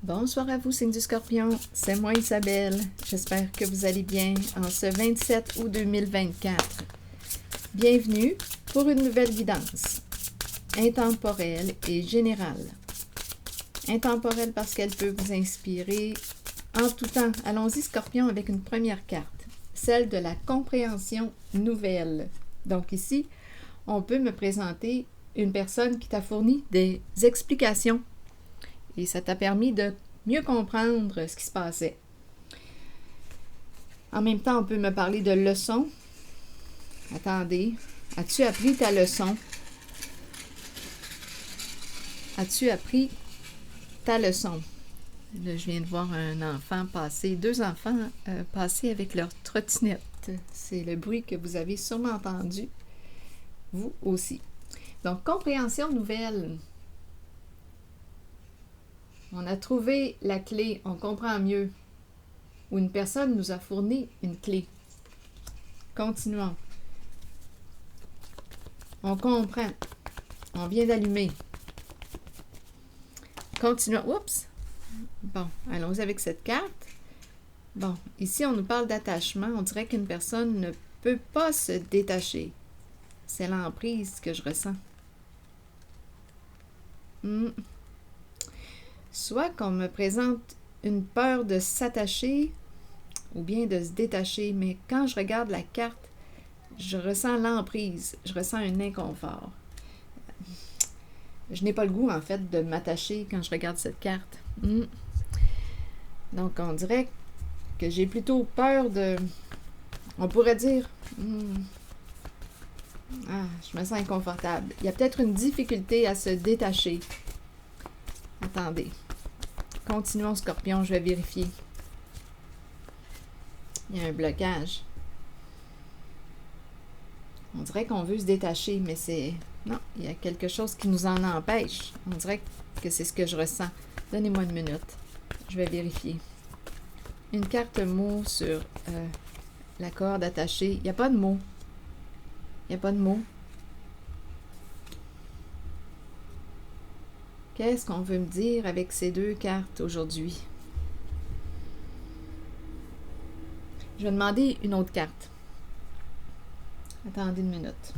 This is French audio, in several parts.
Bonsoir à vous, signe du Scorpion. C'est moi, Isabelle. J'espère que vous allez bien en ce 27 août 2024. Bienvenue pour une nouvelle guidance intemporelle et générale. Intemporelle parce qu'elle peut vous inspirer en tout temps. Allons-y, Scorpion, avec une première carte, celle de la compréhension nouvelle. Donc ici, on peut me présenter une personne qui t'a fourni des explications. Et ça t'a permis de mieux comprendre ce qui se passait. En même temps, on peut me parler de leçons. Attendez, as-tu appris ta leçon? As-tu appris ta leçon? Là, je viens de voir un enfant passer, deux enfants passer avec leur trottinette. C'est le bruit que vous avez sûrement entendu, vous aussi. Donc, compréhension nouvelle. On a trouvé la clé, on comprend mieux. Ou une personne nous a fourni une clé. Continuons. On comprend. On vient d'allumer. Continuons. Oups! Bon, allons-y avec cette carte. Bon, ici, on nous parle d'attachement. On dirait qu'une personne ne peut pas se détacher. C'est l'emprise que je ressens. Soit qu'on me présente une peur de s'attacher ou bien de se détacher, mais quand je regarde la carte, je ressens l'emprise, je ressens un inconfort. Je n'ai pas le goût, en fait, de m'attacher quand je regarde cette carte. Donc, on dirait que j'ai plutôt peur de... On pourrait dire... je me sens inconfortable. Il y a peut-être une difficulté à se détacher. Attendez. Continuons, Scorpion, je vais vérifier. Il y a un blocage. On dirait qu'on veut se détacher, mais c'est... Non, il y a quelque chose qui nous en empêche. On dirait que c'est ce que je ressens. Donnez-moi une minute. Je vais vérifier. Une carte mot sur la corde attachée. Il n'y a pas de mot. Il n'y a pas de mot. Qu'est-ce qu'on veut me dire avec ces deux cartes aujourd'hui? Je vais demander une autre carte. Attendez une minute.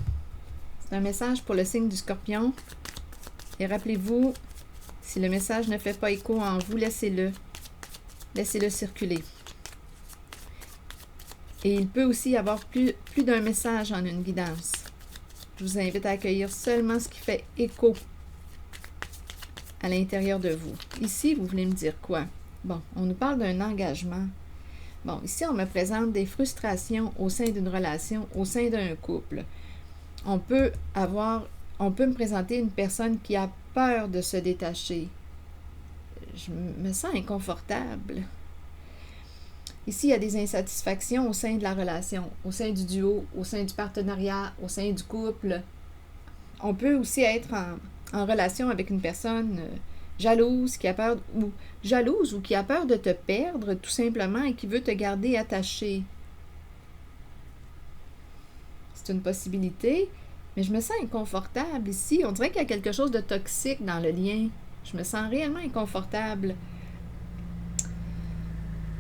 C'est un message pour le signe du Scorpion. Et rappelez-vous, si le message ne fait pas écho en vous, laissez-le. Laissez-le circuler. Et il peut aussi y avoir plus d'un message en une guidance. Je vous invite à accueillir seulement ce qui fait écho à l'intérieur de vous. Ici, vous voulez me dire quoi? Bon, on nous parle d'un engagement. Bon, ici, on me présente des frustrations au sein d'une relation, au sein d'un couple. On peut me présenter une personne qui a peur de se détacher. Je me sens inconfortable. Ici, il y a des insatisfactions au sein de la relation, au sein du duo, au sein du partenariat, au sein du couple. On peut aussi être en relation avec une personne jalouse, qui a peur, ou qui a peur de te perdre, tout simplement, et qui veut te garder attaché. C'est une possibilité, mais je me sens inconfortable ici. On dirait qu'il y a quelque chose de toxique dans le lien. Je me sens réellement inconfortable.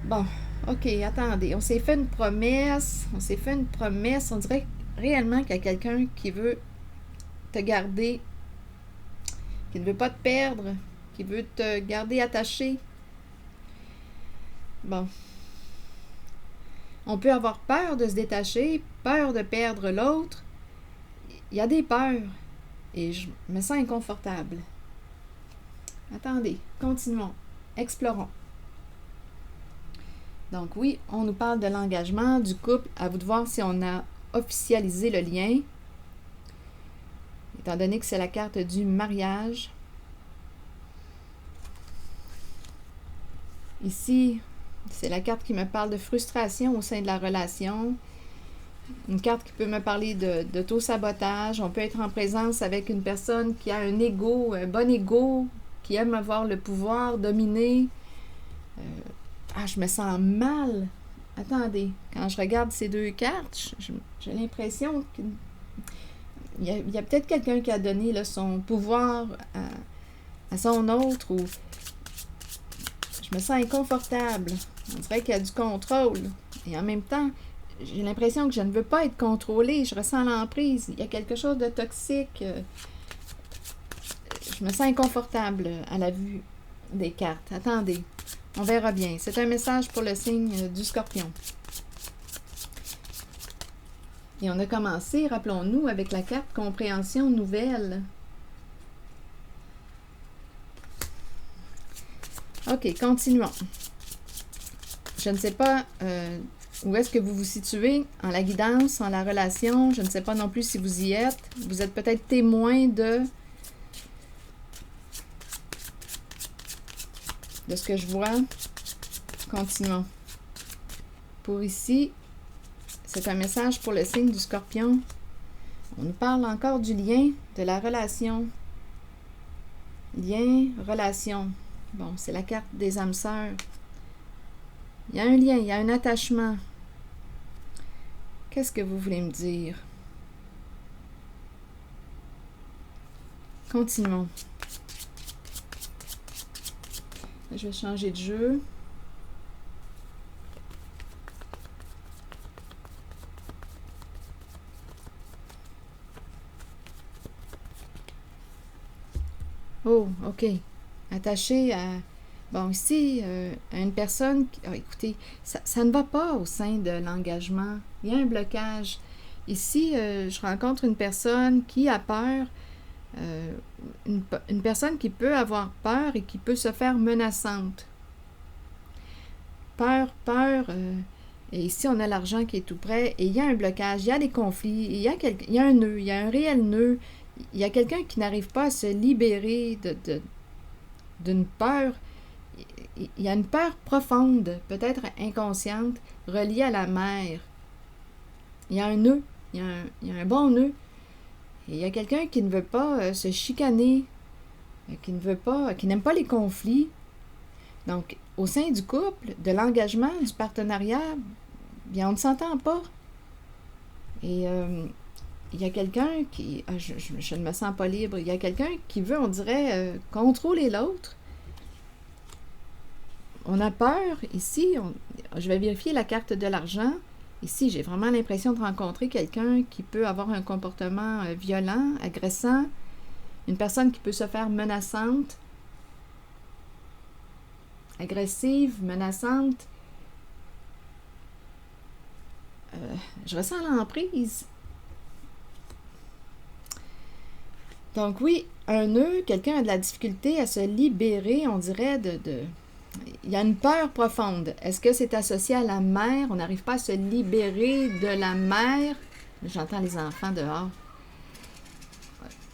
Bon, ok, attendez. On s'est fait une promesse. On dirait réellement qu'il y a quelqu'un qui veut te garder, qui ne veut pas te perdre, qui veut te garder attaché. Bon. On peut avoir peur de se détacher, peur de perdre l'autre. Il y a des peurs et je me sens inconfortable. Attendez, continuons, explorons. Donc oui, on nous parle de l'engagement, du couple. À vous de voir si on a officialisé le lien. Étant donné que c'est la carte du mariage. Ici, c'est la carte qui me parle de frustration au sein de la relation. Une carte qui peut me parler d'auto-sabotage. On peut être en présence avec une personne qui a un ego, un bon ego, qui aime avoir le pouvoir, dominer. Je me sens mal. Attendez, quand je regarde ces deux cartes, j'ai l'impression qu'il y a peut-être quelqu'un qui a donné là, son pouvoir à son autre, ou Je me sens inconfortable. On dirait qu'il y a du contrôle. Et en même temps, j'ai l'impression que je ne veux pas être contrôlée. Je ressens l'emprise. Il y a quelque chose de toxique. Je me sens inconfortable à la vue des cartes. Attendez, on verra bien. C'est un message pour le signe du Scorpion. Et on a commencé, rappelons-nous, avec la carte compréhension nouvelle. OK, continuons. Je ne sais pas où est-ce que vous vous situez en la guidance, en la relation. Je ne sais pas non plus si vous y êtes. Vous êtes peut-être témoin de ce que je vois. Continuons. Pour ici, c'est un message pour le signe du Scorpion. On nous parle encore du lien, de la relation. Lien, relation. Bon, c'est la carte des âmes sœurs. Il y a un lien, il y a un attachement. Qu'est-ce que vous voulez me dire? Continuons. Je vais changer de jeu. Oh, OK. Attaché à... Bon, ici, à une personne... écoutez, ça ne va pas au sein de l'engagement. Il y a un blocage. Ici, je rencontre une personne qui a peur. Une personne qui peut avoir peur et qui peut se faire menaçante. Peur. Et ici, on a l'argent qui est tout près. Et il y a un blocage, il y a des conflits, il y a un nœud, il y a un réel nœud. Il y a quelqu'un qui n'arrive pas à se libérer d'une peur. Il y a une peur profonde, peut-être inconsciente, reliée à la mère. Il y a un nœud, il y a un bon nœud. Et il y a quelqu'un qui ne veut pas se chicaner, qui n'aime pas les conflits. Donc, au sein du couple, de l'engagement, du partenariat, bien, on ne s'entend pas. Et il y a quelqu'un qui... je ne me sens pas libre. Il y a quelqu'un qui veut, on dirait, contrôler l'autre. On a peur. Ici, je vais vérifier la carte de l'argent. Ici, j'ai vraiment l'impression de rencontrer quelqu'un qui peut avoir un comportement violent, agressant, une personne qui peut se faire menaçante, agressive, menaçante. Je ressens l'emprise. Donc oui, un nœud, quelqu'un a de la difficulté à se libérer, on dirait, Il y a une peur profonde. Est-ce que c'est associé à la mère? On n'arrive pas à se libérer de la mère. J'entends les enfants dehors.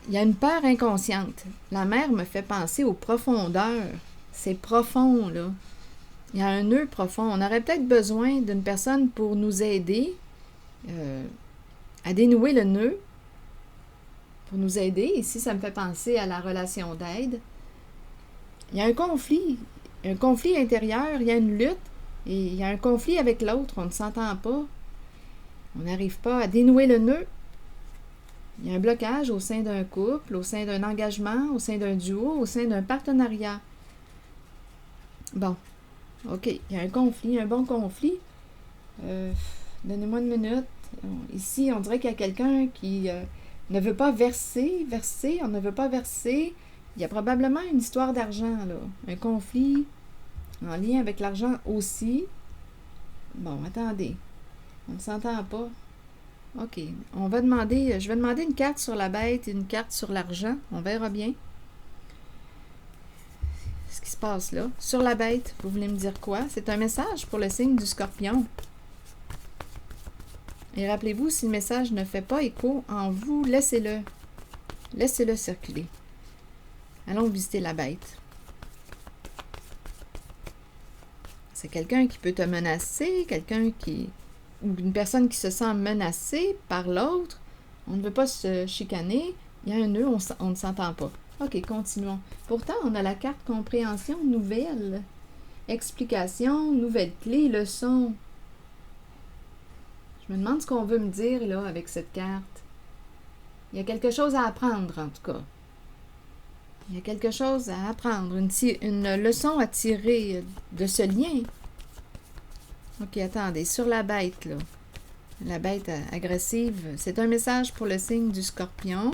Il y a une peur inconsciente. La mère me fait penser aux profondeurs. C'est profond, là. Il y a un nœud profond. On aurait peut-être besoin d'une personne pour nous aider à dénouer le nœud, pour nous aider. Ici, ça me fait penser à la relation d'aide. Il y a un conflit intérieur, il y a une lutte, et il y a un conflit avec l'autre, on ne s'entend pas. On n'arrive pas à dénouer le nœud. Il y a un blocage au sein d'un couple, au sein d'un engagement, au sein d'un duo, au sein d'un partenariat. Bon, OK, il y a un conflit, un bon conflit. Donnez-moi une minute. Ici, on dirait qu'il y a quelqu'un qui ne veut pas verser, on ne veut pas verser. Il y a probablement une histoire d'argent, là. Un conflit en lien avec l'argent aussi. Bon, attendez. On ne s'entend pas. OK. Je vais demander une carte sur la bête et une carte sur l'argent. On verra bien ce qui se passe là. Sur la bête, vous voulez me dire quoi? C'est un message pour le signe du Scorpion. Et rappelez-vous, si le message ne fait pas écho en vous, laissez-le. Laissez-le circuler. Allons visiter la bête. C'est quelqu'un qui peut te menacer, ou une personne qui se sent menacée par l'autre. On ne veut pas se chicaner. Il y a un nœud, on ne s'entend pas. OK, continuons. Pourtant, on a la carte compréhension nouvelle. Explication, nouvelle clé, leçon. Je me demande ce qu'on veut me dire là avec cette carte. Il y a quelque chose à apprendre, en tout cas. Il y a quelque chose à apprendre, une leçon à tirer de ce lien. Ok, attendez, sur la bête, là. La bête agressive, c'est un message pour le signe du Scorpion.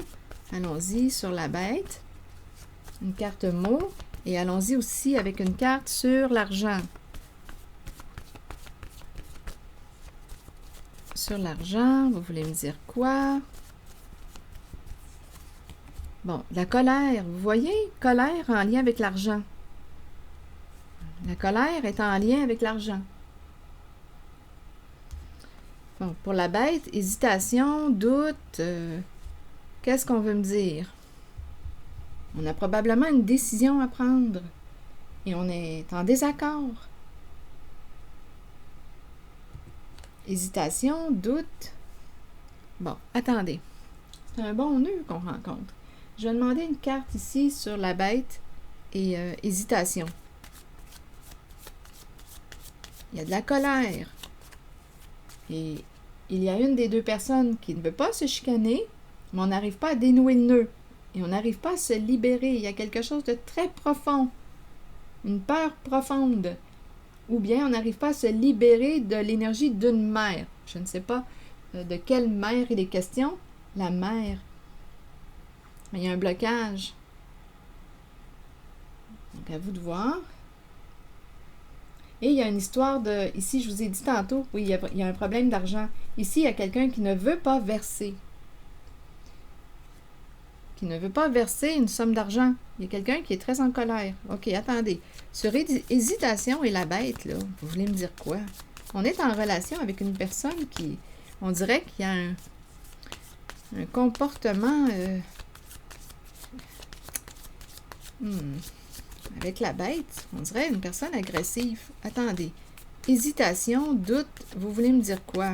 Allons-y sur la bête. Une carte mot. Et allons-y aussi avec une carte sur l'argent. Sur l'argent, vous voulez me dire quoi? Bon, la colère, vous voyez? Colère en lien avec l'argent. La colère est en lien avec l'argent. Bon, pour la bête, hésitation, doute, qu'est-ce qu'on veut me dire? On a probablement une décision à prendre et on est en désaccord. Hésitation, doute. Bon, attendez. C'est un bon nœud qu'on rencontre. Je vais demander une carte ici sur la bête et hésitation. Il y a de la colère. Et il y a une des deux personnes qui ne veut pas se chicaner, mais on n'arrive pas à dénouer le nœud. Et on n'arrive pas à se libérer. Il y a quelque chose de très profond. Une peur profonde. Ou bien on n'arrive pas à se libérer de l'énergie d'une mère. Je ne sais pas de quelle mère il est question. La mère. Il y a un blocage. Donc à vous de voir. Et il y a une histoire de... Ici, je vous ai dit tantôt, oui, il y a un problème d'argent. Ici, il y a quelqu'un qui ne veut pas verser. Qui ne veut pas verser une somme d'argent. Il y a quelqu'un qui est très en colère. OK, attendez. Sur hésitation et la bête, là, vous voulez me dire quoi? On est en relation avec une personne qui... On dirait qu'il y a un comportement... Avec la bête, on dirait une personne agressive. Attendez. Hésitation, doute, vous voulez me dire quoi?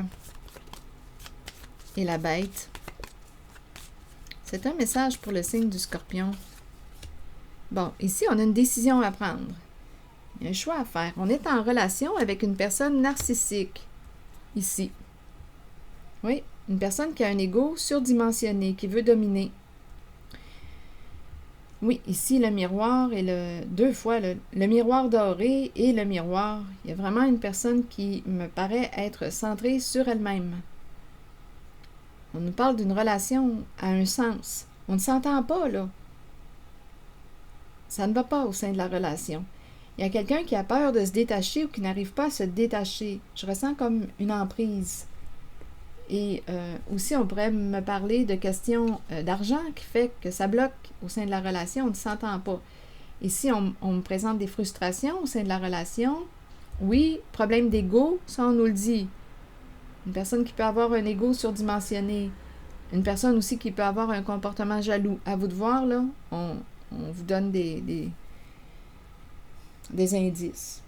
Et la bête. C'est un message pour le signe du Scorpion. Bon, ici, on a une décision à prendre. Il y a un choix à faire. On est en relation avec une personne narcissique. Ici. Oui, une personne qui a un ego surdimensionné, qui veut dominer. Oui, ici, le miroir et deux fois le miroir doré et le miroir. Il y a vraiment une personne qui me paraît être centrée sur elle-même. On nous parle d'une relation à un sens. On ne s'entend pas, là. Ça ne va pas au sein de la relation. Il y a quelqu'un qui a peur de se détacher ou qui n'arrive pas à se détacher. Je ressens comme une emprise. Et aussi, on pourrait me parler de questions d'argent qui fait que ça bloque au sein de la relation, on ne s'entend pas. Ici, on me présente des frustrations au sein de la relation. Oui, problème d'ego, ça on nous le dit. Une personne qui peut avoir un ego surdimensionné. Une personne aussi qui peut avoir un comportement jaloux. À vous de voir, là, on vous donne des indices.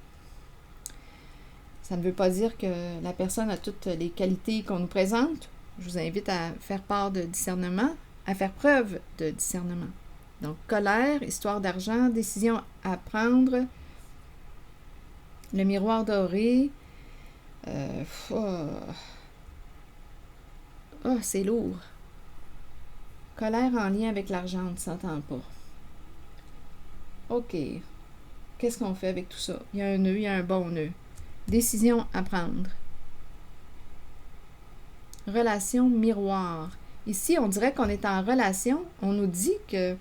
Ça ne veut pas dire que la personne a toutes les qualités qu'on nous présente. Je vous invite à faire part de discernement, à faire preuve de discernement. Donc, colère, histoire d'argent, décision à prendre, le miroir doré. C'est lourd. Colère en lien avec l'argent, on ne s'entend pas. OK. Qu'est-ce qu'on fait avec tout ça? Il y a un nœud, il y a un bon nœud. Décision à prendre. Relation miroir. Ici, on dirait qu'on est en relation. On nous dit que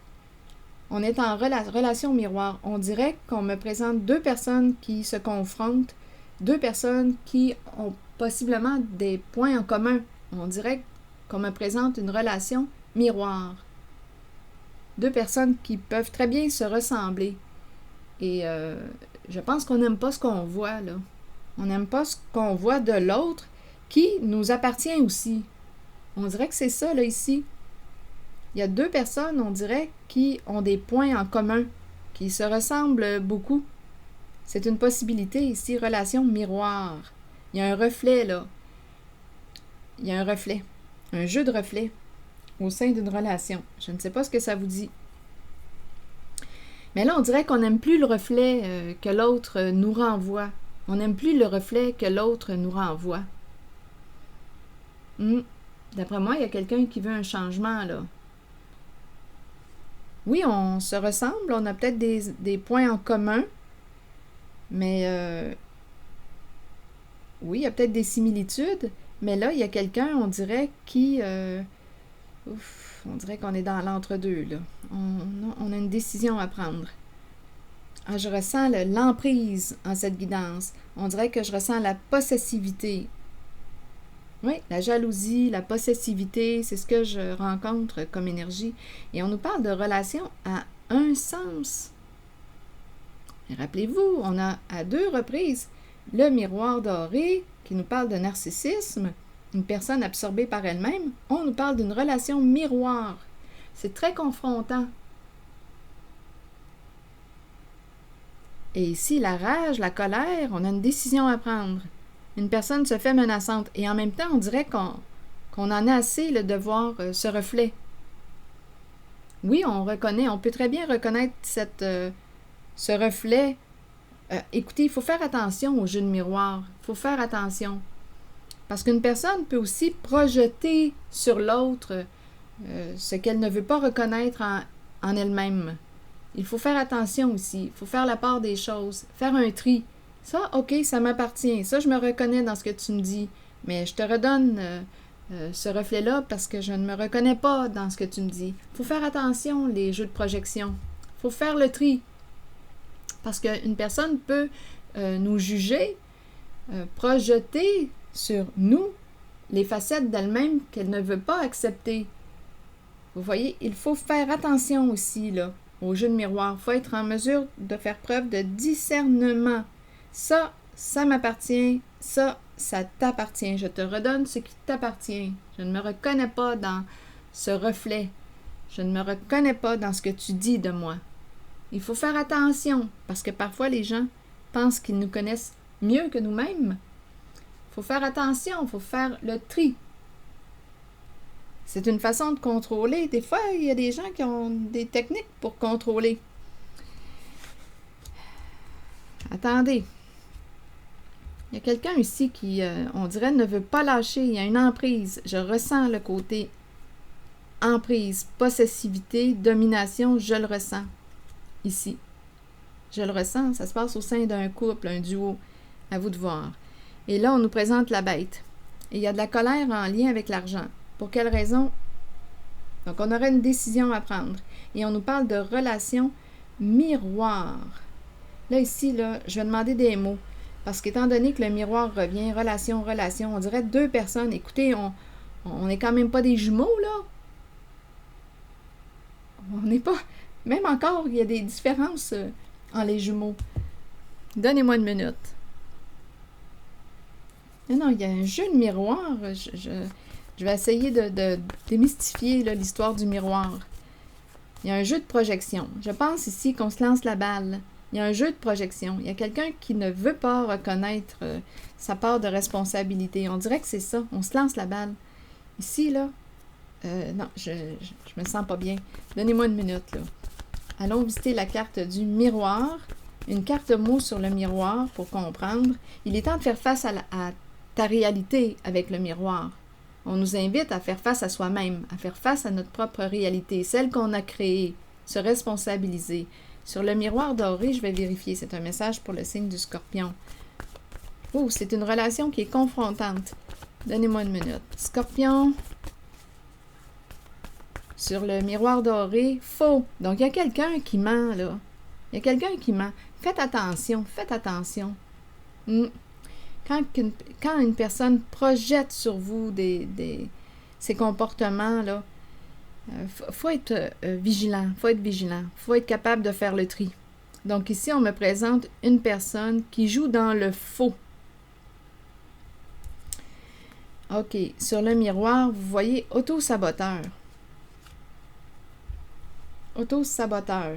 on est en relation miroir. On dirait qu'on me présente deux personnes qui se confrontent, deux personnes qui ont possiblement des points en commun. On dirait qu'on me présente une relation miroir. Deux personnes qui peuvent très bien se ressembler. Et je pense qu'on n'aime pas ce qu'on voit, là. On n'aime pas ce qu'on voit de l'autre qui nous appartient aussi. On dirait que c'est ça, là, ici. Il y a deux personnes, on dirait, qui ont des points en commun, qui se ressemblent beaucoup. C'est une possibilité ici, relation miroir. Il y a un reflet, là. Il y a un reflet, un jeu de reflets au sein d'une relation. Je ne sais pas ce que ça vous dit. Mais là, on dirait qu'on n'aime plus le reflet que l'autre nous renvoie. On n'aime plus le reflet que l'autre nous renvoie. D'après moi, il y a quelqu'un qui veut un changement, là. Oui, on se ressemble, on a peut-être des points en commun, mais oui, il y a peut-être des similitudes, mais là, il y a quelqu'un, on dirait, qui... on dirait qu'on est dans l'entre-deux, là. On a une décision à prendre. Ah, je ressens l'emprise en cette guidance. On dirait que je ressens la possessivité. Oui, la jalousie, la possessivité, c'est ce que je rencontre comme énergie. Et on nous parle de relations à un sens. Et rappelez-vous, on a à 2 reprises le miroir doré qui nous parle de narcissisme, une personne absorbée par elle-même. On nous parle d'une relation miroir. C'est très confrontant. Et ici, la rage, la colère, on a une décision à prendre. Une personne se fait menaçante. Et en même temps, on dirait qu'on en a assez de voir ce reflet. Oui, on peut très bien reconnaître ce reflet. Écoutez, il faut faire attention au jeu de miroir. Il faut faire attention. Parce qu'une personne peut aussi projeter sur l'autre ce qu'elle ne veut pas reconnaître en elle-même. Il faut faire attention aussi. Il faut faire la part des choses. Faire un tri. Ça, OK, ça m'appartient. Ça, je me reconnais dans ce que tu me dis. Mais je te redonne ce reflet-là parce que je ne me reconnais pas dans ce que tu me dis. Il faut faire attention, les jeux de projection. Il faut faire le tri. Parce qu'une personne peut nous juger, projeter sur nous les facettes d'elle-même qu'elle ne veut pas accepter. Vous voyez, il faut faire attention aussi là, au jeu de miroir. Il faut être en mesure de faire preuve de discernement. Ça m'appartient. Ça t'appartient. Je te redonne ce qui t'appartient. Je ne me reconnais pas dans ce reflet. Je ne me reconnais pas dans ce que tu dis de moi. Il faut faire attention, parce que parfois les gens pensent qu'ils nous connaissent mieux que nous-mêmes. Il faut faire attention, il faut faire le tri. C'est une façon de contrôler. Des fois, il y a des gens qui ont des techniques pour contrôler. Attendez. Il y a quelqu'un ici qui, on dirait, ne veut pas lâcher. Il y a une emprise. Je ressens le côté emprise, possessivité, domination. Je le ressens ici. Je le ressens. Ça se passe au sein d'un couple, un duo. À vous de voir. Et là, on nous présente la bête. Et il y a de la colère en lien avec l'argent. Pour quelle raison? Donc, on aurait une décision à prendre. Et on nous parle de relations miroir. Là, ici, là, je vais demander des mots. Parce qu'étant donné que le miroir revient, relation, on dirait 2 personnes. Écoutez, on n'est quand même pas des jumeaux, là. On n'est pas... Même encore, il y a des différences en les jumeaux. Donnez-moi une minute. Non, il y a un jeu de miroir. Je vais essayer de démystifier là, l'histoire du miroir. Il y a un jeu de projection. Je pense ici qu'on se lance la balle. Il y a un jeu de projection. Il y a quelqu'un qui ne veut pas reconnaître sa part de responsabilité. On dirait que c'est ça. On se lance la balle. Ici, là, non, je me sens pas bien. Donnez-moi une minute, là. Allons visiter la carte du miroir. Une carte mot sur le miroir pour comprendre. Il est temps de faire face à ta réalité avec le miroir. On nous invite à faire face à soi-même, à faire face à notre propre réalité, celle qu'on a créée, se responsabiliser. Sur le miroir doré, je vais vérifier. C'est un message pour le signe du Scorpion. Oh, c'est une relation qui est confrontante. Donnez-moi une minute. Scorpion. Sur le miroir doré, faux. Donc, il y a quelqu'un qui ment, là. Il y a quelqu'un qui ment. Faites attention, faites attention. Quand une personne projette sur vous ces comportements-là, faut être vigilant, faut être capable de faire le tri. Donc ici, on me présente une personne qui joue dans le faux. OK, sur le miroir, vous voyez auto-saboteur. Auto-saboteur.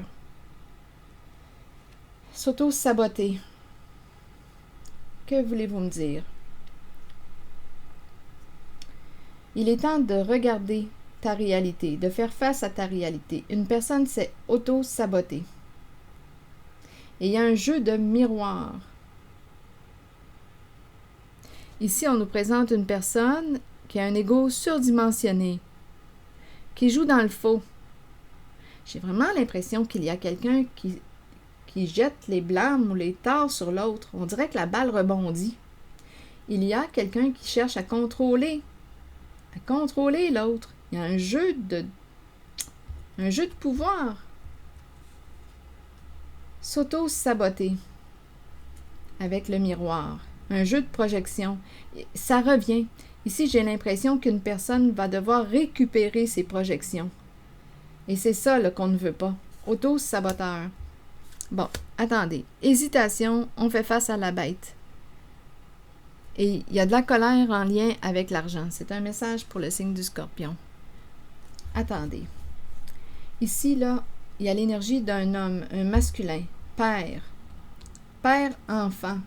S'auto-saboter. Que voulez-vous me dire? Il est temps de regarder ta réalité, de faire face à ta réalité. Une personne s'est auto-sabotée. Et il y a un jeu de miroir. Ici, on nous présente une personne qui a un ego surdimensionné, qui joue dans le faux. J'ai vraiment l'impression qu'il y a quelqu'un qui jette les blâmes ou les torts sur l'autre. On dirait que la balle rebondit. Il y a quelqu'un qui cherche à contrôler l'autre. Il y a un jeu de pouvoir. S'auto-saboter avec le miroir. Un jeu de projection. Ça revient. Ici, j'ai l'impression qu'une personne va devoir récupérer ses projections. Et c'est ça là, qu'on ne veut pas. Auto-saboteur. Bon, attendez. Hésitation, on fait face à la bête. Et il y a de la colère en lien avec l'argent. C'est un message pour le signe du Scorpion. Attendez. Ici, là, il y a l'énergie d'un homme, un masculin, père. Père-enfant.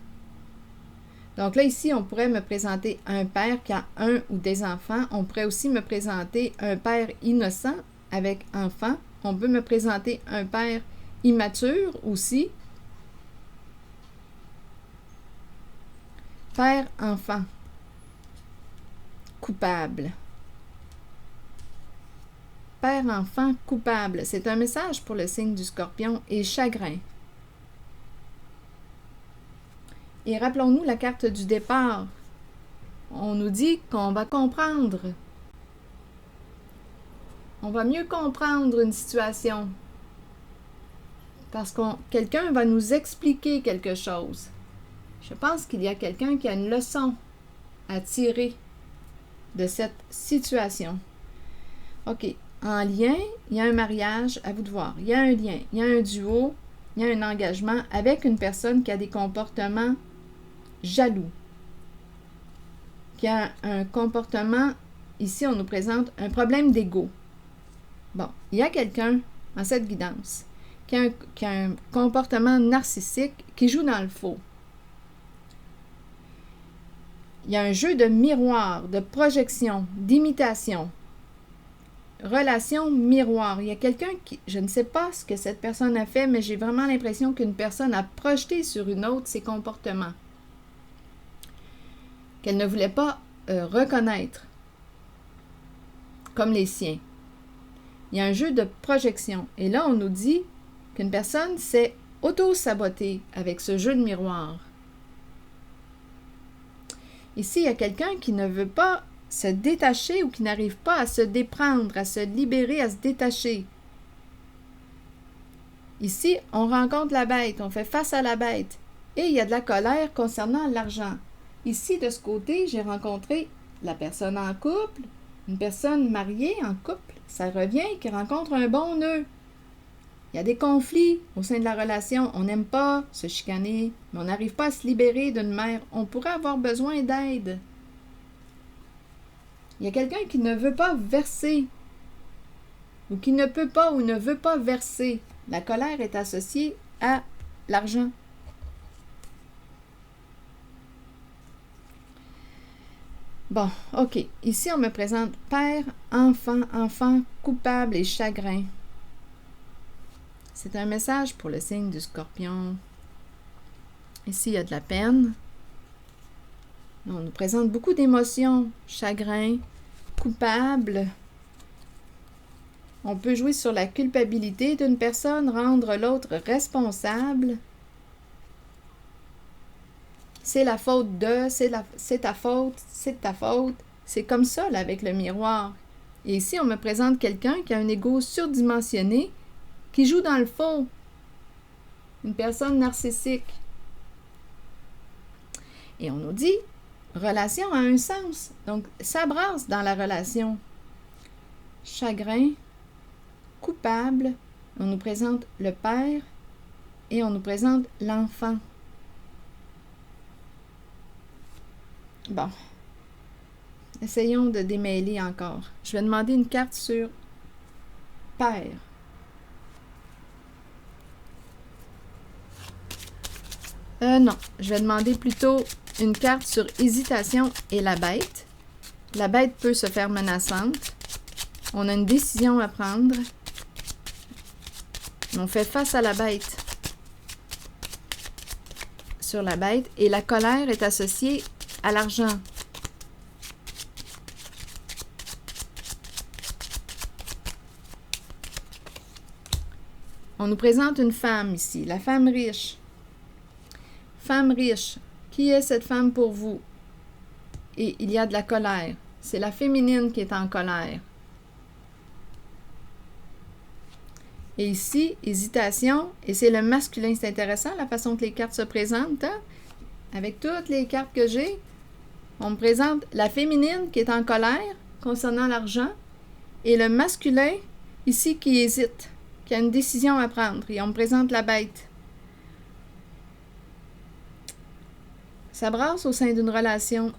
Donc là, ici, on pourrait me présenter un père qui a un ou des enfants. On pourrait aussi me présenter un père innocent avec enfants. On peut me présenter un père immature aussi. Père-enfant. Coupable. Père-enfant coupable. C'est un message pour le signe du Scorpion et chagrin. Et rappelons-nous la carte du départ. On nous dit qu'on va comprendre. On va mieux comprendre une situation. Parce que quelqu'un va nous expliquer quelque chose. Je pense qu'il y a quelqu'un qui a une leçon à tirer de cette situation. OK. En lien, il y a un mariage, à vous de voir. Il y a un lien, il y a un duo, il y a un engagement avec une personne qui a des comportements jaloux, qui a un comportement, ici on nous présente un problème d'ego. Bon, il y a quelqu'un dans cette guidance qui a un comportement narcissique qui joue dans le faux. Il y a un jeu de miroir, de projection, d'imitation. Relation miroir. Il y a quelqu'un qui, je ne sais pas ce que cette personne a fait, mais j'ai vraiment l'impression qu'une personne a projeté sur une autre ses comportements, qu'elle ne voulait pas reconnaître comme les siens. Il y a un jeu de projection. Et là, on nous dit qu'une personne s'est auto-sabotée avec ce jeu de miroir. Ici, il y a quelqu'un qui ne veut pas se détacher ou qui n'arrive pas à se déprendre, à se libérer, à se détacher. Ici, on rencontre la bête, on fait face à la bête. Et il y a de la colère concernant l'argent. Ici, de ce côté, j'ai rencontré la personne en couple, une personne mariée en couple, ça revient, qui rencontre un bon nœud. Il y a des conflits au sein de la relation. On n'aime pas se chicaner, mais on n'arrive pas à se libérer d'une mère. On pourrait avoir besoin d'aide. Il y a quelqu'un qui ne veut pas verser, ou qui ne peut pas ou ne veut pas verser. La colère est associée à l'argent. Bon, OK. Ici, on me présente père, enfant, coupable et chagrin. C'est un message pour le signe du Scorpion. Ici, il y a de la peine. On nous présente beaucoup d'émotions. Chagrin, coupable. On peut jouer sur la culpabilité d'une personne, rendre l'autre responsable. C'est la faute de, c'est ta faute, c'est ta faute. C'est comme ça là, avec le miroir. Et ici, on me présente quelqu'un qui a un ego surdimensionné, qui joue dans le faux. Une personne narcissique. Et on nous dit, relation a un sens. Donc, ça brasse dans la relation. Chagrin, coupable. On nous présente le père et on nous présente l'enfant. Bon. Essayons de démêler encore. Je vais demander une carte sur père. Non, je vais demander plutôt une carte sur hésitation et la bête. La bête peut se faire menaçante. On a une décision à prendre. On fait face à la bête. Sur la bête. Et la colère est associée à l'argent. On nous présente une femme ici, la femme riche. Femme riche. Qui est cette femme pour vous? Et il y a de la colère. C'est la féminine qui est en colère. Et ici, hésitation, et c'est le masculin. C'est intéressant la façon que les cartes se présentent. Hein? Avec toutes les cartes que j'ai, on me présente la féminine qui est en colère concernant l'argent et le masculin ici qui hésite, qui a une décision à prendre. Et on me présente la bête. Ça brasse au sein d'une relation.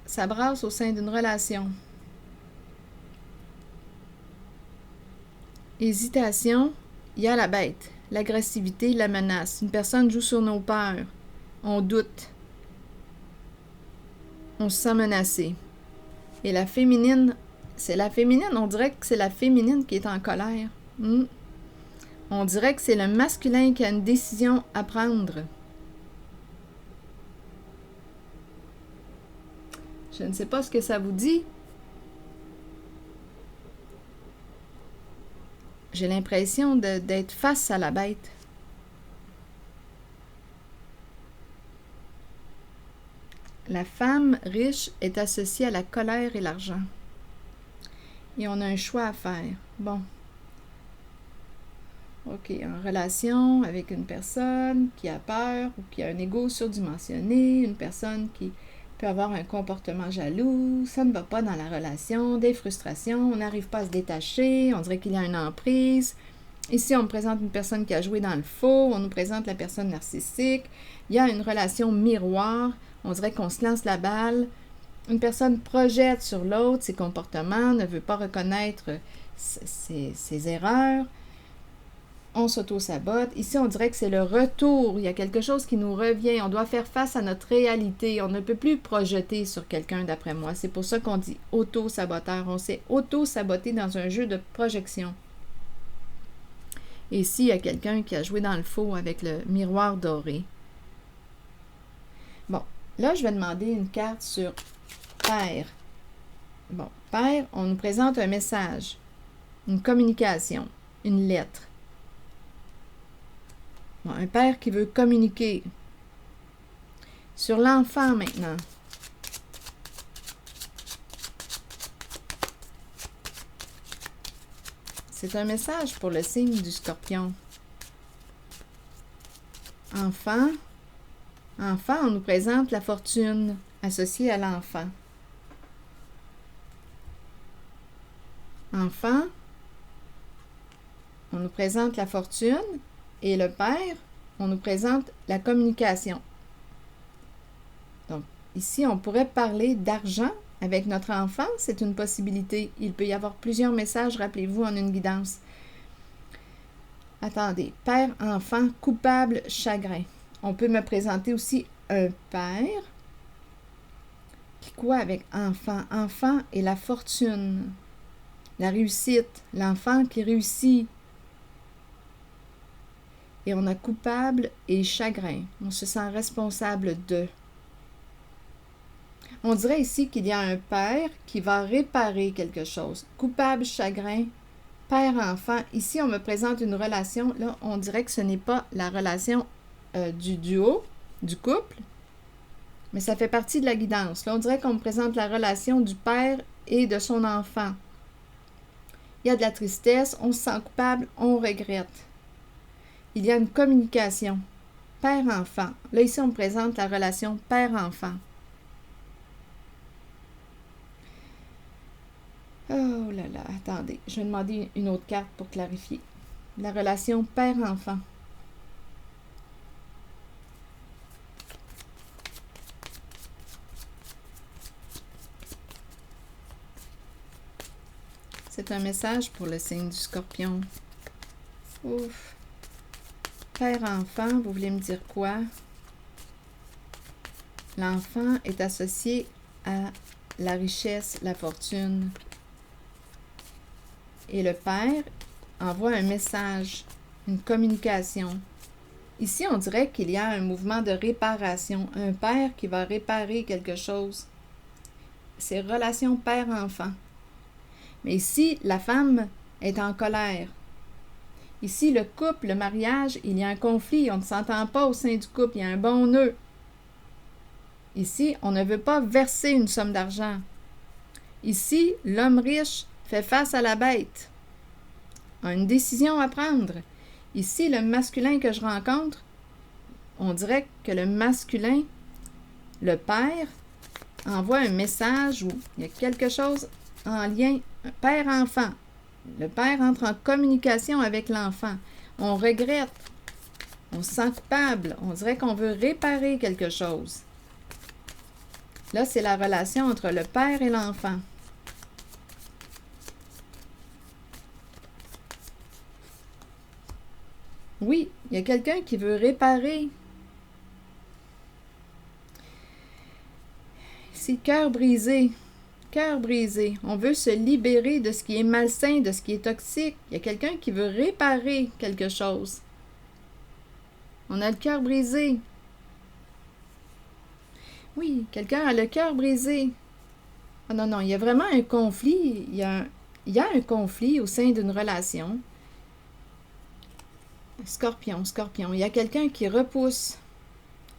Ça brasse au sein d'une relation. Hésitation, il y a la bête, l'agressivité, la menace. Une personne joue sur nos peurs. On doute. On se sent menacé. Et la féminine, c'est la féminine. On dirait que c'est la féminine qui est en colère. On dirait que c'est le masculin qui a une décision à prendre. Je ne sais pas ce que ça vous dit. J'ai l'impression d'être face à la bête. La femme riche est associée à la colère et l'argent. Et on a un choix à faire. Bon. OK, en relation avec une personne qui a peur ou qui a un ego surdimensionné, une personne qui peut avoir un comportement jaloux, ça ne va pas dans la relation, des frustrations, on n'arrive pas à se détacher, on dirait qu'il y a une emprise. Ici, on me présente une personne qui a joué dans le faux, on nous présente la personne narcissique, il y a une relation miroir, on dirait qu'on se lance la balle, une personne projette sur l'autre ses comportements, ne veut pas reconnaître ses erreurs, on s'auto-sabote. Ici, on dirait que c'est le retour. Il y a quelque chose qui nous revient. On doit faire face à notre réalité. On ne peut plus projeter sur quelqu'un, d'après moi. C'est pour ça qu'on dit auto-saboteur. On s'est auto-saboté dans un jeu de projection. Et ici, il y a quelqu'un qui a joué dans le faux avec le miroir doré. Bon, là, je vais demander une carte sur Père. Bon, Père, on nous présente un message, une communication, une lettre. Bon, un père qui veut communiquer. Sur l'enfant maintenant. C'est un message pour le signe du Scorpion. Enfant. Enfant, on nous présente la fortune associée à l'enfant. Enfant, on nous présente la fortune. Et le père, on nous présente la communication. Donc, ici, on pourrait parler d'argent avec notre enfant. C'est une possibilité. Il peut y avoir plusieurs messages, rappelez-vous, en une guidance. Attendez. Père, enfant, coupable, chagrin. On peut me présenter aussi un père. Puis quoi avec enfant? Enfant et la fortune. La réussite. L'enfant qui réussit. Et on a coupable et chagrin. On se sent responsable de. On dirait ici qu'il y a un père qui va réparer quelque chose. Coupable, chagrin, père-enfant. Ici, on me présente une relation. Là, on dirait que ce n'est pas la relation du duo, du couple, mais ça fait partie de la guidance. Là, on dirait qu'on me présente la relation du père et de son enfant. Il y a de la tristesse, on se sent coupable, on regrette. Il y a une communication. Père-enfant. Là, ici, on me présente la relation père-enfant. Oh là là, attendez. Je vais demander une autre carte pour clarifier. La relation père-enfant. C'est un message pour le signe du Scorpion. Ouf. Père-enfant, vous voulez me dire quoi? L'enfant est associé à la richesse, la fortune. Et le père envoie un message, une communication. Ici, on dirait qu'il y a un mouvement de réparation. Un père qui va réparer quelque chose. C'est relation père-enfant. Mais ici, la femme est en colère. Ici, le couple, le mariage, il y a un conflit, on ne s'entend pas au sein du couple, il y a un bon nœud. Ici, on ne veut pas verser une somme d'argent. Ici, l'homme riche fait face à la bête, a une décision à prendre. Ici, le masculin que je rencontre, on dirait que le masculin, le père, envoie un message où il y a quelque chose en lien, père-enfant. Le père entre en communication avec l'enfant. On regrette, on se sent coupable, on dirait qu'on veut réparer quelque chose. Là, c'est la relation entre le père et l'enfant. Oui, il y a quelqu'un qui veut réparer. Ici, cœur brisé. Cœur brisé. On veut se libérer de ce qui est malsain, de ce qui est toxique. Il y a quelqu'un qui veut réparer quelque chose. On a le cœur brisé. Oui, quelqu'un a le cœur brisé. Ah non, non, il y a vraiment un conflit. Il y a un conflit au sein d'une relation. Scorpion, scorpion. Il y a quelqu'un qui repousse.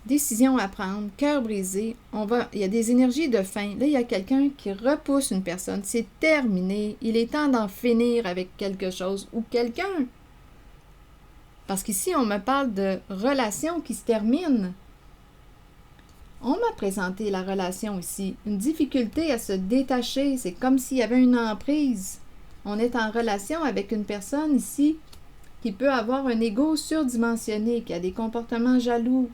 Décision à prendre, cœur brisé. Il y a des énergies de fin. Là, il y a quelqu'un qui repousse une personne. C'est terminé. Il est temps d'en finir avec quelque chose ou quelqu'un. Parce qu'ici, on me parle de relation qui se termine. On m'a présenté la relation ici. Une difficulté à se détacher. C'est comme s'il y avait une emprise. On est en relation avec une personne ici qui peut avoir un ego surdimensionné, qui a des comportements jaloux.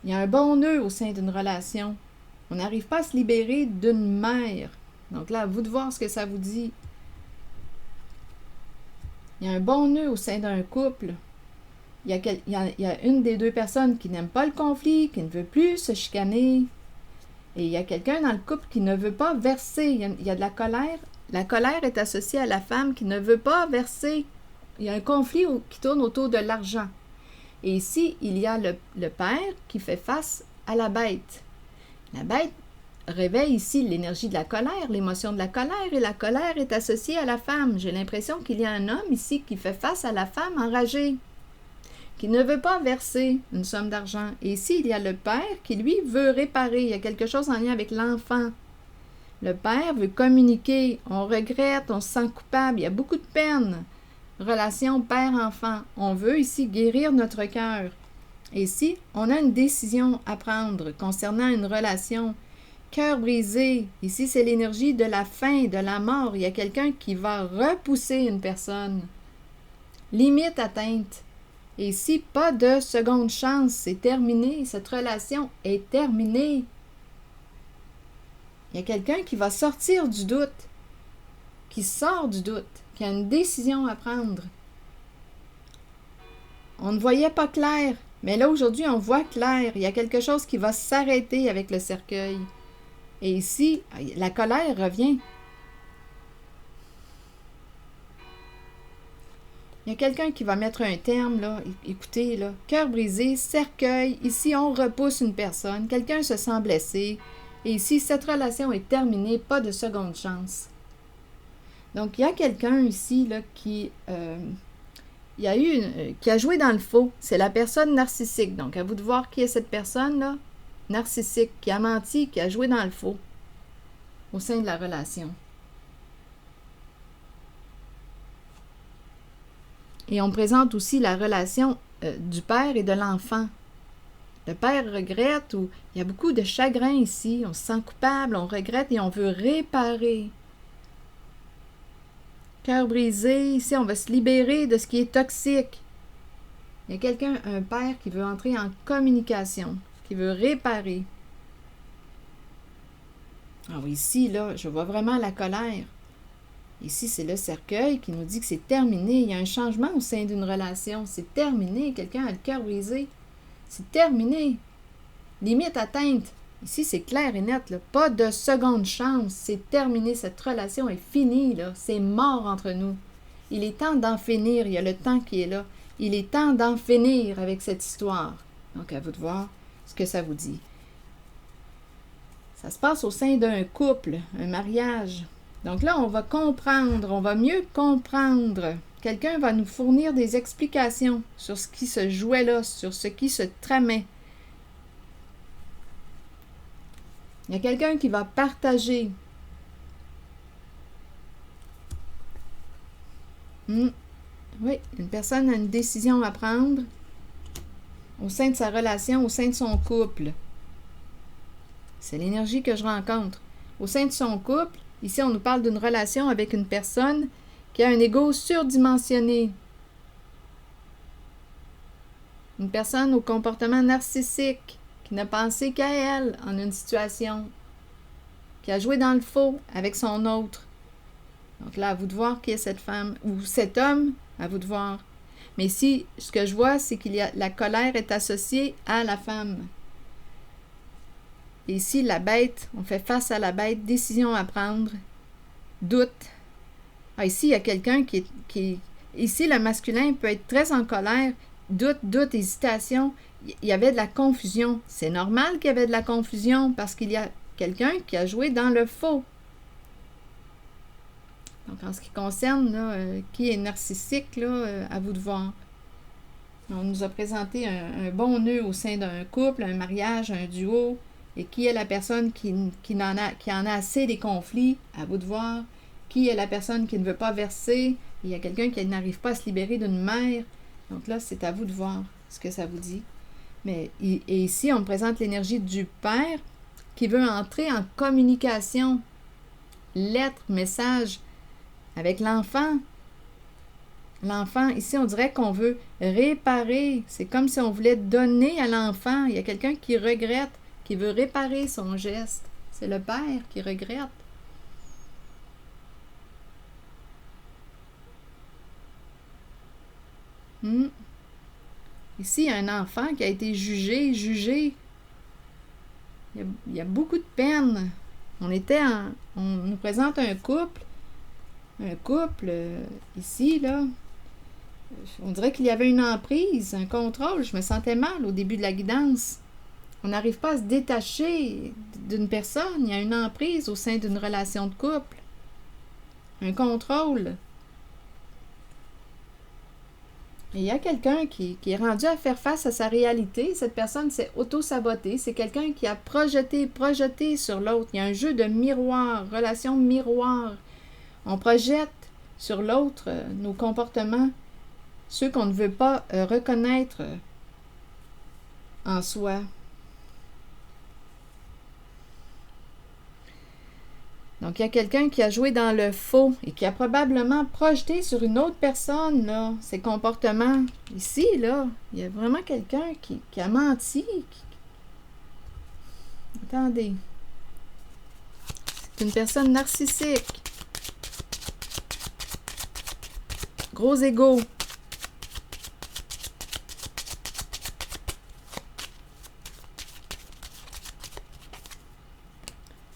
Il y a un bon nœud au sein d'une relation. On n'arrive pas à se libérer d'une mère. Donc là, à vous de voir ce que ça vous dit. Il y a un bon nœud au sein d'un couple. Il y a une des deux personnes qui n'aime pas le conflit, qui ne veut plus se chicaner. Et il y a quelqu'un dans le couple qui ne veut pas verser. Il y a de la colère. La colère est associée à la femme qui ne veut pas verser. Il y a un conflit qui tourne autour de l'argent. Et ici, il y a le père qui fait face à la bête. La bête réveille ici l'énergie de la colère, l'émotion de la colère, et la colère est associée à la femme. J'ai l'impression qu'il y a un homme ici qui fait face à la femme enragée, qui ne veut pas verser une somme d'argent. Et ici, il y a le père qui, lui, veut réparer. Il y a quelque chose en lien avec l'enfant. Le père veut communiquer. On regrette, on se sent coupable. Il y a beaucoup de peine. Relation père-enfant. On veut ici guérir notre cœur. Et ici, on a une décision à prendre concernant une relation. Cœur brisé. Ici, c'est l'énergie de la fin, de la mort. Il y a quelqu'un qui va repousser une personne. Limite atteinte. Et ici, pas de seconde chance. C'est terminé. Cette relation est terminée. Il y a quelqu'un qui va sortir du doute. Qui sort du doute. Qui a une décision à prendre. On ne voyait pas clair, mais là aujourd'hui on voit clair. Il y a quelque chose qui va s'arrêter avec le cercueil. Et ici, la colère revient. Il y a quelqu'un qui va mettre un terme, là. Écoutez, là, cœur brisé, cercueil. Ici, on repousse une personne. Quelqu'un se sent blessé. Et ici, cette relation est terminée, pas de seconde chance. Donc, il y a quelqu'un ici là, qui a joué dans le faux. C'est la personne narcissique. Donc, à vous de voir qui est cette personne-là, narcissique, qui a menti, qui a joué dans le faux au sein de la relation. Et on présente aussi la relation du père et de l'enfant. Le père regrette ou il y a beaucoup de chagrin ici. On se sent coupable, on regrette et on veut réparer. Cœur brisé, ici on va se libérer de ce qui est toxique. Il y a quelqu'un, un père qui veut entrer en communication, qui veut réparer. Ah oui, ici, là, je vois vraiment la colère. Ici, c'est le cercueil qui nous dit que c'est terminé. Il y a un changement au sein d'une relation. C'est terminé. Quelqu'un a le cœur brisé. C'est terminé. Limite atteinte. Ici, c'est clair et net, là. Pas de seconde chance. C'est terminé. Cette relation est finie, là. C'est mort entre nous. Il est temps d'en finir. Il y a le temps qui est là. Il est temps d'en finir avec cette histoire. Donc, à vous de voir ce que ça vous dit. Ça se passe au sein d'un couple, un mariage. Donc là, on va comprendre, on va mieux comprendre. Quelqu'un va nous fournir des explications sur ce qui se jouait là, sur ce qui se tramait. Il y a quelqu'un qui va partager. Oui, une personne a une décision à prendre au sein de sa relation, au sein de son couple. C'est l'énergie que je rencontre. Au sein de son couple, ici on nous parle d'une relation avec une personne qui a un ego surdimensionné. Une personne au comportement narcissique, qui n'a pensé qu'à elle en une situation, qui a joué dans le faux avec son autre. Donc là, à vous de voir qui est cette femme, ou cet homme, à vous de voir. Mais ici, ce que je vois, c'est qu'il y a la colère est associée à la femme. Et ici, la bête, on fait face à la bête, décision à prendre, doute. Ah, ici, il y a quelqu'un qui... Ici, le masculin peut être très en colère, doute, hésitation. Il y avait de la confusion. C'est normal qu'il y avait de la confusion parce qu'il y a quelqu'un qui a joué dans le faux. Donc, en ce qui concerne là, qui est narcissique, là, à vous de voir. On nous a présenté un bon nœud au sein d'un couple, un mariage, un duo. Et qui est la personne qui en a assez des conflits, à vous de voir. Qui est la personne qui ne veut pas verser. Il y a quelqu'un qui n'arrive pas à se libérer d'une mère. Donc là, c'est à vous de voir ce que ça vous dit. Mais et ici, on me présente l'énergie du père qui veut entrer en communication, lettre, message, avec l'enfant. L'enfant, ici, on dirait qu'on veut réparer. C'est comme si on voulait donner à l'enfant. Il y a quelqu'un qui regrette, qui veut réparer son geste. C'est le père qui regrette. Ici, il y a un enfant qui a été jugé. Il y a beaucoup de peine. On nous présente un couple. Un couple, ici, là. On dirait qu'il y avait une emprise, un contrôle. Je me sentais mal au début de la guidance. On n'arrive pas à se détacher d'une personne. Il y a une emprise au sein d'une relation de couple. Un contrôle. Et il y a quelqu'un qui est rendu à faire face à sa réalité. Cette personne s'est auto-sabotée. C'est quelqu'un qui a projeté sur l'autre. Il y a un jeu de miroir, relation miroir. On projette sur l'autre nos comportements, ceux qu'on ne veut pas reconnaître en soi. Donc, il y a quelqu'un qui a joué dans le faux et qui a probablement projeté sur une autre personne là, ses comportements. Ici, là, il y a vraiment quelqu'un qui a menti. Attendez. C'est une personne narcissique. Gros ego.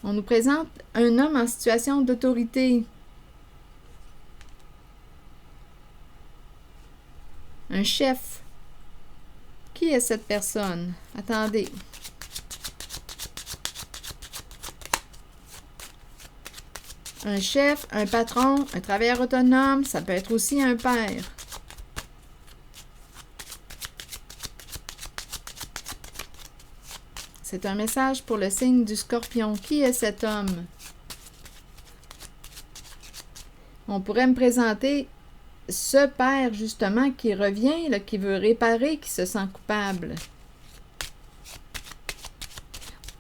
On nous présente un homme en situation d'autorité. Un chef. Qui est cette personne? Attendez. Un chef, un patron, un travailleur autonome, ça peut être aussi un père. C'est un message pour le signe du Scorpion. Qui est cet homme? On pourrait me présenter ce père, justement, qui revient, là, qui veut réparer, qui se sent coupable.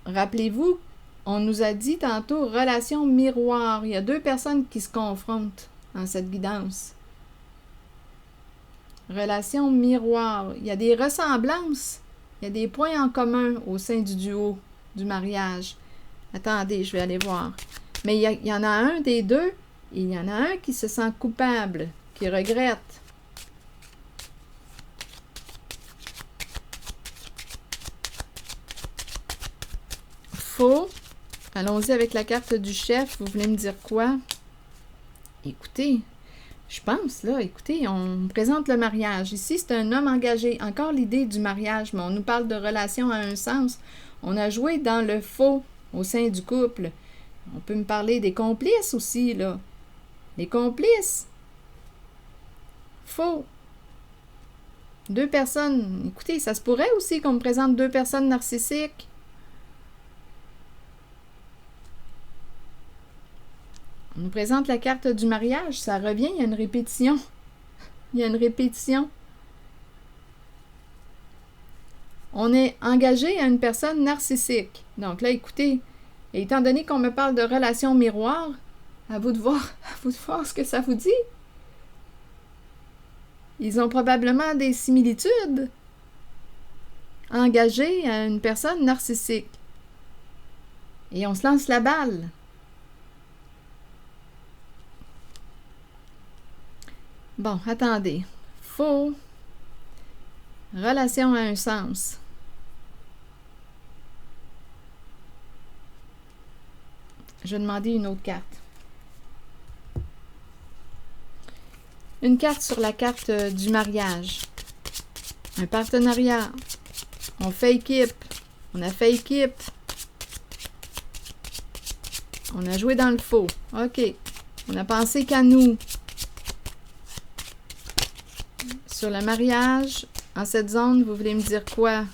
Rappelez-vous, on nous a dit tantôt relation miroir. Il y a deux personnes qui se confrontent dans cette guidance. Relation miroir. Il y a des ressemblances. Il y a des points en commun au sein du duo, du mariage. Attendez, je vais aller voir. Mais il y en a un des deux, et il y en a un qui se sent coupable, qui regrette. Faux. Allons-y avec la carte du chef. Vous voulez me dire quoi? Écoutez, je pense, là, écoutez, on me présente le mariage. Ici, c'est un homme engagé. Encore l'idée du mariage, mais on nous parle de relation à un sens. On a joué dans le faux au sein du couple. On peut me parler des complices aussi, là. Les complices. Faux. 2 personnes. Écoutez, ça se pourrait aussi qu'on me présente 2 personnes narcissiques. On nous présente la carte du mariage. Ça revient, il y a une répétition. Il y a une répétition. On est engagé à une personne narcissique. Donc là, écoutez, étant donné qu'on me parle de relation miroir, à vous de voir ce que ça vous dit. Ils ont probablement des similitudes. Engagés à une personne narcissique. Et on se lance la balle. Bon, attendez. Faux. Relation a un sens. Je vais demander une autre carte. Une carte sur la carte du mariage. Un partenariat. On fait équipe. On a fait équipe. On a joué dans le faux. OK. On a pensé qu'à nous. Sur le mariage, en cette zone, vous voulez me dire quoi?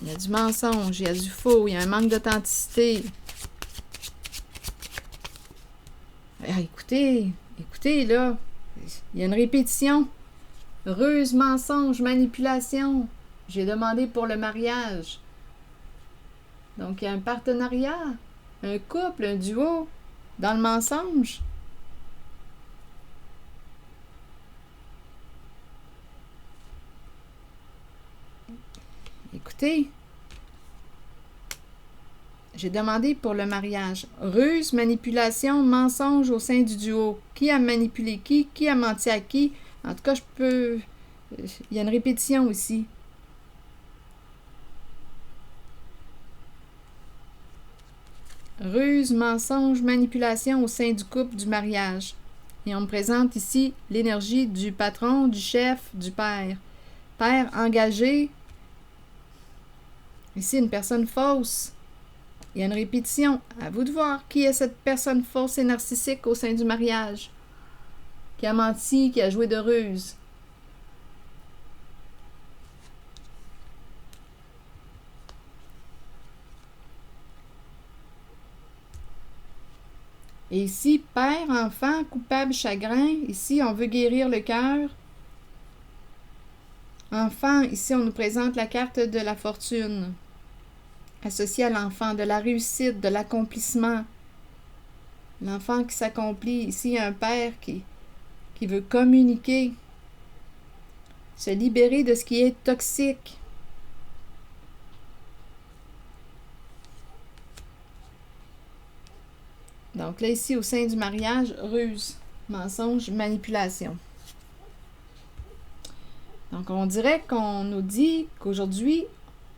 Il y a du mensonge, il y a du faux, il y a un manque d'authenticité. Écoutez, là, il y a une répétition. Ruse, mensonge, manipulation. J'ai demandé pour le mariage. Donc, il y a un partenariat, un couple, un duo, dans le mensonge. Écoutez, j'ai demandé pour le mariage. Ruse, manipulation, mensonge au sein du duo. Qui a manipulé qui? Qui a menti à qui? En tout cas, il y a une répétition aussi. Ruse, mensonge, manipulation au sein du couple, du mariage. Et on me présente ici l'énergie du patron, du chef, du père. Père engagé. Ici, une personne fausse. Il y a une répétition. À vous de voir qui est cette personne fausse et narcissique au sein du mariage. Qui a menti, qui a joué de ruse. Et ici, père, enfant, coupable, chagrin. Ici, on veut guérir le cœur. Enfant, ici, on nous présente la carte de la fortune. Associée à l'enfant, de la réussite, de l'accomplissement. L'enfant qui s'accomplit. Ici, il y a un père qui veut communiquer. Se libérer de ce qui est toxique. Donc là, ici, au sein du mariage, ruse, mensonge, manipulation. Donc, on dirait qu'on nous dit qu'aujourd'hui,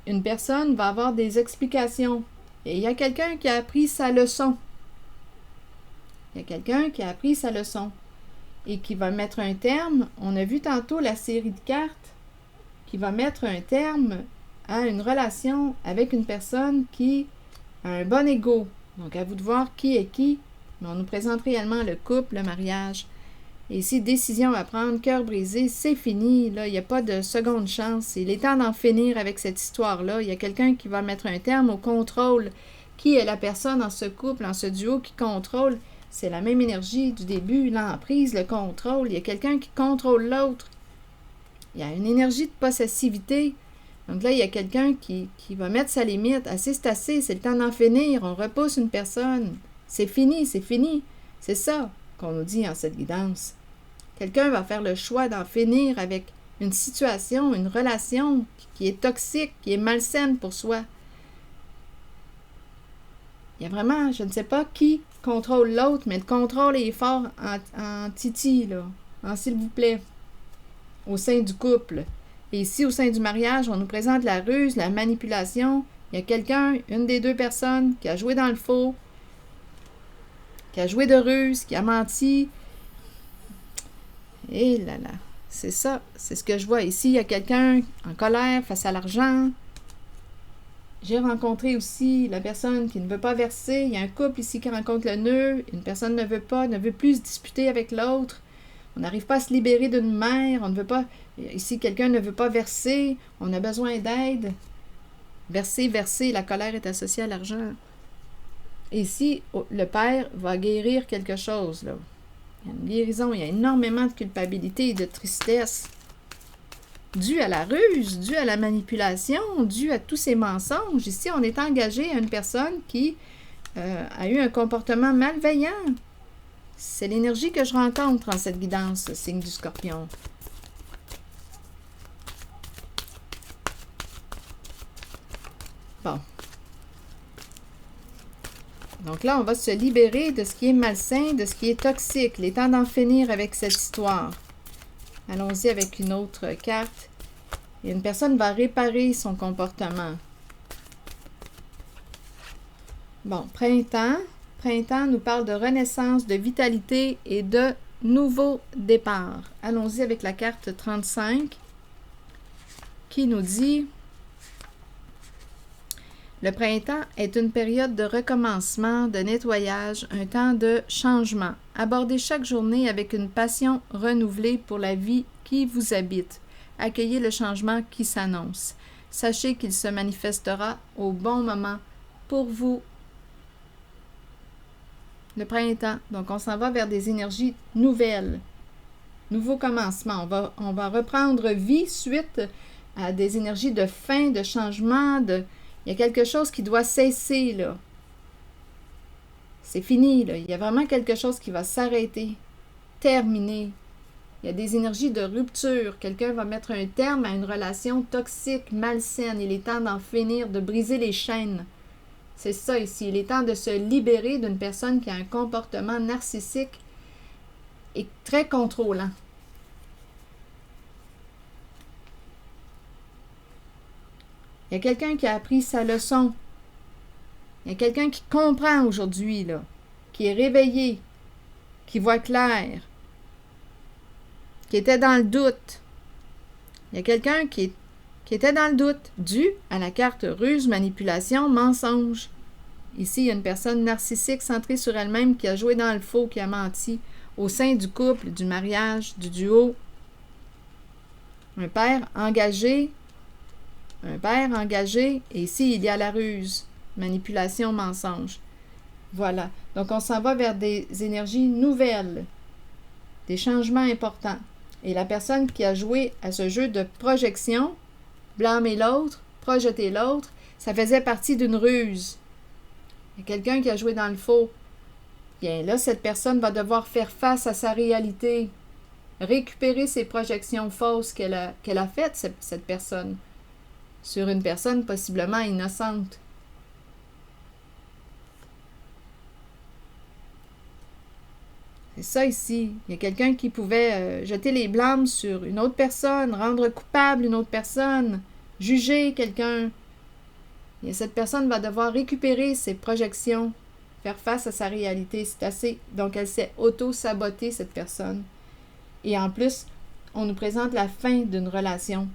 une personne va avoir des explications. Et il y a quelqu'un qui a appris sa leçon. Il y a quelqu'un qui a appris sa leçon et qui va mettre un terme. On a vu tantôt la série de cartes qui va mettre un terme à une relation avec une personne qui a un bon ego. Donc, à vous de voir qui est qui. Mais on nous présente réellement le couple, le mariage. Et ici, décision à prendre, cœur brisé, c'est fini. Là, il n'y a pas de seconde chance. Il est temps d'en finir avec cette histoire-là. Il y a quelqu'un qui va mettre un terme au contrôle. Qui est la personne en ce couple, en ce duo qui contrôle? C'est la même énergie du début, l'emprise, le contrôle. Il y a quelqu'un qui contrôle l'autre. Il y a une énergie de possessivité. Donc là, il y a quelqu'un qui va mettre sa limite. Assez, c'est le temps d'en finir. On repousse une personne. C'est fini, c'est fini. C'est ça qu'on nous dit en cette guidance. Quelqu'un va faire le choix d'en finir avec une situation, une relation qui est toxique, qui est malsaine pour soi. Il y a vraiment, je ne sais pas qui contrôle l'autre, mais le contrôle est fort en titi, là, en s'il vous plaît, au sein du couple. Et ici, au sein du mariage, on nous présente la ruse, la manipulation. Il y a quelqu'un, une des 2 personnes, qui a joué dans le faux, qui a joué de ruse, qui a menti. Et là là, c'est ça, c'est ce que je vois ici. Il y a quelqu'un en colère face à l'argent. J'ai rencontré aussi la personne qui ne veut pas verser. Il y a un couple ici qui rencontre le nœud. Une personne ne veut plus se disputer avec l'autre. On n'arrive pas à se libérer d'une mère. On ne veut pas... Ici, quelqu'un ne veut pas verser. On a besoin d'aide. Verser. La colère est associée à l'argent. Et ici, le Père va guérir quelque chose, là. Il y a une guérison. Il y a énormément de culpabilité et de tristesse. Dû à la ruse, dû à la manipulation, dû à tous ces mensonges. Ici, on est engagé à une personne qui a eu un comportement malveillant. C'est l'énergie que je rencontre en cette guidance, signe du Scorpion. Bon. Donc là, on va se libérer de ce qui est malsain, de ce qui est toxique. Il est temps d'en finir avec cette histoire. Allons-y avec une autre carte. Et une personne va réparer son comportement. Bon, printemps. Printemps nous parle de renaissance, de vitalité et de nouveau départ. Allons-y avec la carte 35 qui nous dit: le printemps est une période de recommencement, de nettoyage, un temps de changement. Abordez chaque journée avec une passion renouvelée pour la vie qui vous habite. Accueillez le changement qui s'annonce. Sachez qu'il se manifestera au bon moment pour vous. Le printemps, donc on s'en va vers des énergies nouvelles. Nouveau commencement. On va reprendre vie suite à des énergies de fin, de changement, il y a quelque chose qui doit cesser, là. C'est fini, là. Il y a vraiment quelque chose qui va s'arrêter, terminer. Il y a des énergies de rupture. Quelqu'un va mettre un terme à une relation toxique, malsaine. Il est temps d'en finir, de briser les chaînes. C'est ça ici. Il est temps de se libérer d'une personne qui a un comportement narcissique et très contrôlant. Il y a quelqu'un qui a appris sa leçon. Il y a quelqu'un qui comprend aujourd'hui, là, qui est réveillé, qui voit clair, qui était dans le doute. Il y a quelqu'un qui était dans le doute, dû à la carte ruse, manipulation, mensonge. Ici, il y a une personne narcissique centrée sur elle-même qui a joué dans le faux, qui a menti au sein du couple, du mariage, du duo. Un père engagé, et ici, il y a la ruse, manipulation, mensonge. Voilà. Donc, on s'en va vers des énergies nouvelles, des changements importants. Et la personne qui a joué à ce jeu de projection, blâmer l'autre, projeter l'autre, ça faisait partie d'une ruse. Il y a quelqu'un qui a joué dans le faux. Bien là, cette personne va devoir faire face à sa réalité, récupérer ses projections fausses qu'elle a faites, cette personne, sur une personne possiblement innocente. C'est ça ici. Il y a quelqu'un qui pouvait jeter les blâmes sur une autre personne, rendre coupable une autre personne, juger quelqu'un. Et cette personne va devoir récupérer ses projections, faire face à sa réalité. C'est assez. Donc, elle s'est auto-sabotée, cette personne. Et en plus, on nous présente la fin d'une relation.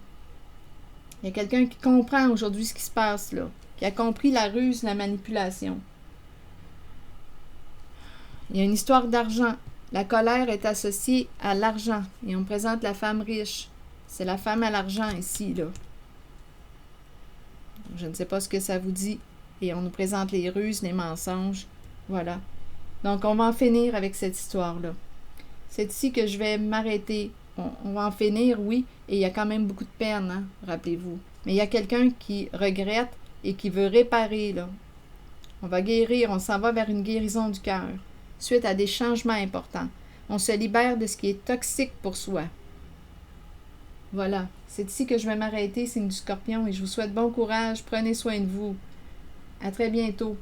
Il y a quelqu'un qui comprend aujourd'hui ce qui se passe là, qui a compris la ruse, la manipulation. Il y a une histoire d'argent. La colère est associée à l'argent. Et on présente la femme riche. C'est la femme à l'argent ici, là. Je ne sais pas ce que ça vous dit. Et on nous présente les ruses, les mensonges. Voilà. Donc, on va en finir avec cette histoire-là. C'est ici que je vais m'arrêter. On va en finir, oui. Et il y a quand même beaucoup de peine, hein, rappelez-vous. Mais il y a quelqu'un qui regrette et qui veut réparer, là. On va guérir. On s'en va vers une guérison du cœur. Suite à des changements importants. On se libère de ce qui est toxique pour soi. Voilà, c'est ici que je vais m'arrêter, signe du Scorpion, et je vous souhaite bon courage, prenez soin de vous. À très bientôt.